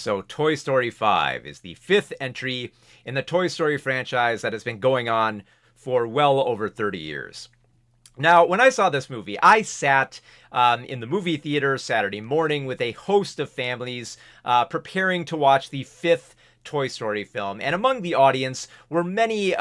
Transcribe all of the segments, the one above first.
So Toy Story 5 is the fifth entry in the Toy Story franchise that has been going on for well over 30 years. Now, when I saw this movie, I sat in the movie theater Saturday morning with a host of families preparing to watch the fifth Toy Story film. And among the audience were many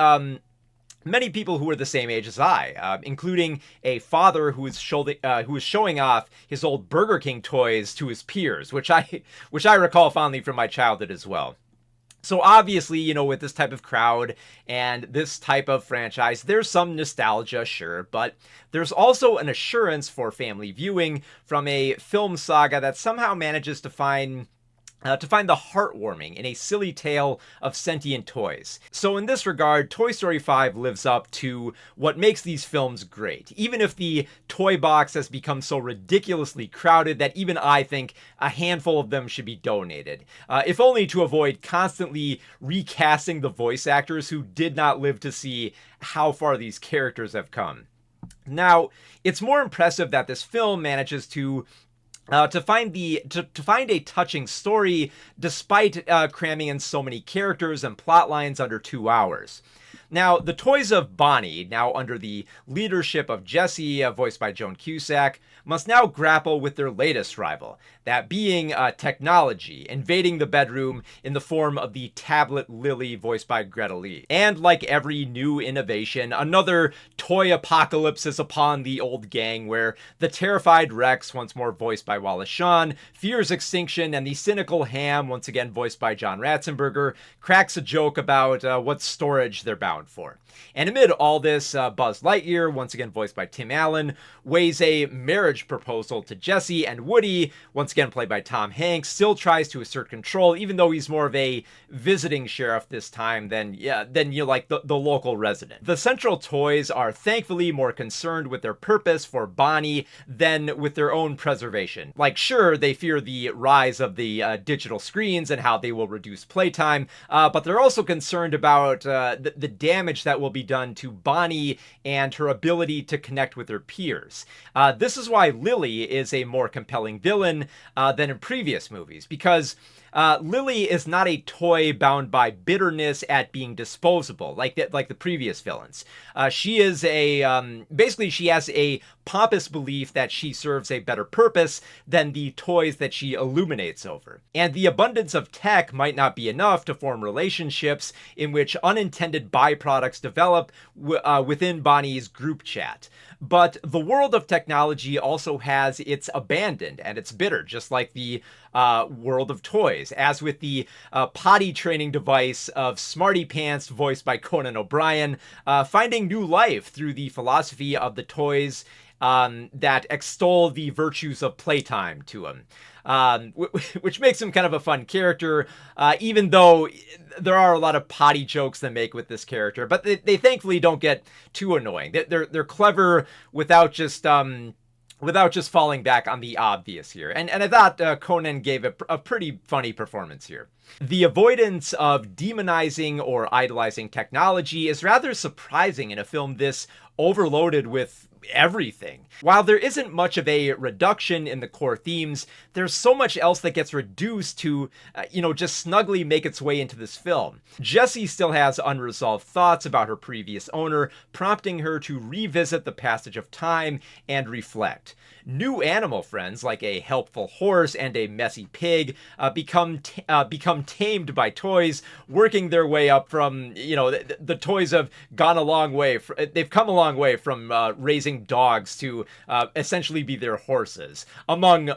people who were the same age as I, including a father who was showing off his old Burger King toys to his peers, which I recall fondly from my childhood as well. So obviously, with this type of crowd and this type of franchise, there's some nostalgia, sure, but there's also an assurance for family viewing from a film saga that somehow manages to find the heartwarming in a silly tale of sentient toys. So in this regard, Toy Story 5 lives up to what makes these films great, even if the toy box has become so ridiculously crowded that even I think a handful of them should be donated, if only to avoid constantly recasting the voice actors who did not live to see how far these characters have come. Now, it's more impressive that this film manages to find a touching story despite cramming in so many characters and plot lines under 2 hours. Now, the toys of Bonnie, now under the leadership of Jessie, voiced by Joan Cusack, must now grapple with their latest rival, that being technology, invading the bedroom in the form of the tablet Lily, voiced by Greta Lee. And like every new innovation, another toy apocalypse is upon the old gang, where the terrified Rex, once more voiced by Wallace Shawn, fears extinction, and the cynical Ham, once again voiced by John Ratzenberger, cracks a joke about what storage they're bound for. And amid all this, Buzz Lightyear, once again voiced by Tim Allen, weighs a marriage proposal to Jessie, and Woody, once again played by Tom Hanks, still tries to assert control, even though he's more of a visiting sheriff this time than the local resident. The central toys are thankfully more concerned with their purpose for Bonnie than with their own preservation. Like, sure, they fear the rise of the digital screens and how they will reduce playtime, but they're also concerned about the damage that will be done to Bonnie and her ability to connect with her peers. This is why Lily is a more compelling villain than in previous movies, because Lily is not a toy bound by bitterness at being disposable, like the previous villains. She is basically she has a pompous belief that she serves a better purpose than the toys that she illuminates over. And the abundance of tech might not be enough to form relationships in which unintended byproducts develop within Bonnie's group chat. But the world of technology also has its abandoned and its bitter, just like the world of toys, as with the potty training device of Smarty Pants, voiced by Conan O'Brien, finding new life through the philosophy of the toys that extol the virtues of playtime to him. Which makes him kind of a fun character, even though there are a lot of potty jokes they make with this character, but they thankfully don't get too annoying. They're clever without just falling back on the obvious here. And I thought Conan gave a pretty funny performance here. The avoidance of demonizing or idolizing technology is rather surprising in a film this overloaded with everything. While there isn't much of a reduction in the core themes, there's so much else that gets reduced to, just snugly make its way into this film. Jessie still has unresolved thoughts about her previous owner, prompting her to revisit the passage of time and reflect. New animal friends, like a helpful horse and a messy pig, become tamed by toys, working their way up from, the toys have gone a long way. They've come a long way from raising dogs to essentially be their horses, among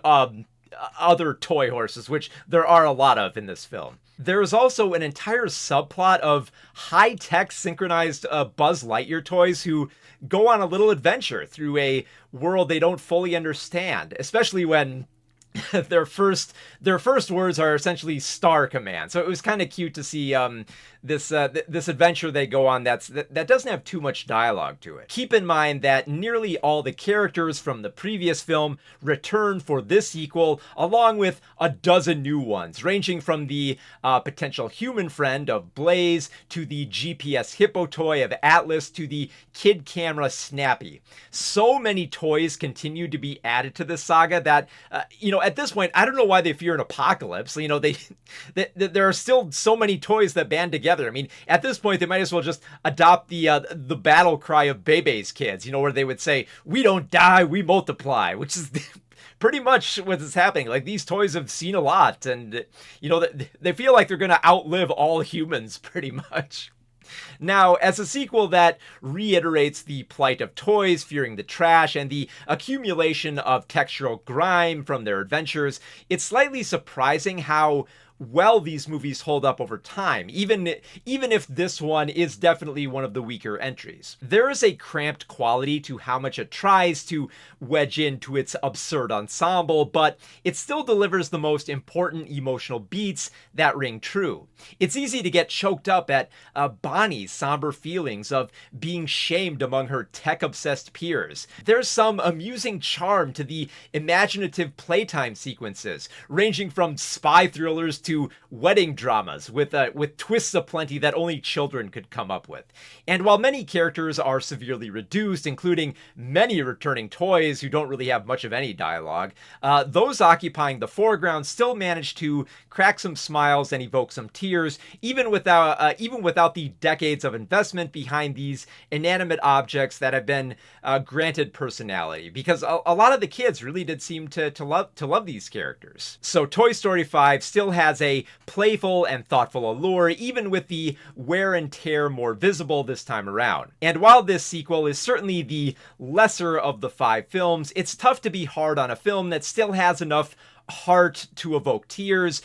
other toy horses, which there are a lot of in this film. There is also an entire subplot of high-tech synchronized Buzz Lightyear toys who go on a little adventure through a world they don't fully understand, especially when their first words are essentially Star Command. So it was kind of cute to see this adventure they go on that doesn't have too much dialogue to it. Keep in mind that nearly all the characters from the previous film return for this sequel, along with a dozen new ones, ranging from the potential human friend of Blaze to the GPS hippo toy of Atlas to the kid camera Snappy. So many toys continue to be added to this saga that, at this point, I don't know why they fear an apocalypse. There are still so many toys that band together. I mean, at this point, they might as well just adopt the battle cry of Bebe's Kids, where they would say, "We don't die, we multiply," which is pretty much what is happening. Like, these toys have seen a lot, and they feel like they're going to outlive all humans pretty much. Now, as a sequel that reiterates the plight of toys fearing the trash and the accumulation of textural grime from their adventures, it's slightly surprising how well these movies hold up over time, even if this one is definitely one of the weaker entries. There is a cramped quality to how much it tries to wedge into its absurd ensemble, but it still delivers the most important emotional beats that ring true. It's easy to get choked up at Bonnie's somber feelings of being shamed among her tech-obsessed peers. There's some amusing charm to the imaginative playtime sequences, ranging from spy thrillers to wedding dramas with twists aplenty that only children could come up with. And while many characters are severely reduced, including many returning toys who don't really have much of any dialogue, those occupying the foreground still manage to crack some smiles and evoke some tears, even without the decades of investment behind these inanimate objects that have been granted personality. Because a lot of the kids really did seem to love these characters. So Toy Story 5 still has a playful and thoughtful allure, even with the wear and tear more visible this time around. And while this sequel is certainly the lesser of the 5 films, it's tough to be hard on a film that still has enough heart to evoke tears,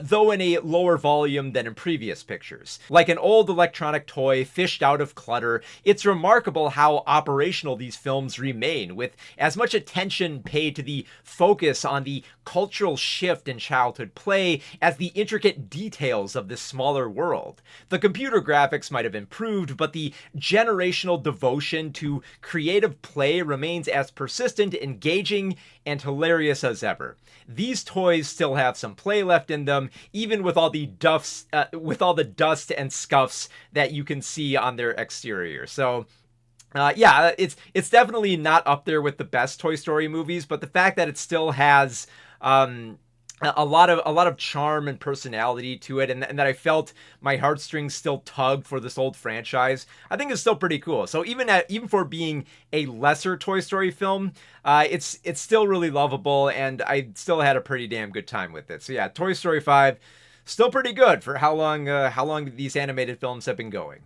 though in a lower volume than in previous pictures. Like an old electronic toy fished out of clutter, it's remarkable how operational these films remain, with as much attention paid to the focus on the cultural shift in childhood play as the intricate details of this smaller world. The computer graphics might have improved, but the generational devotion to creative play remains as persistent, engaging, and hilarious as ever. These toys still have some play left in them, even with all the dust and scuffs that you can see on their exterior. So, it's definitely not up there with the best Toy Story movies, but the fact that it still has a lot of charm and personality to it, and that I felt my heartstrings still tug for this old franchise, I think is still pretty cool. So even for being a lesser Toy Story film, it's still really lovable, and I still had a pretty damn good time with it. So yeah, Toy Story 5, still pretty good for how long these animated films have been going.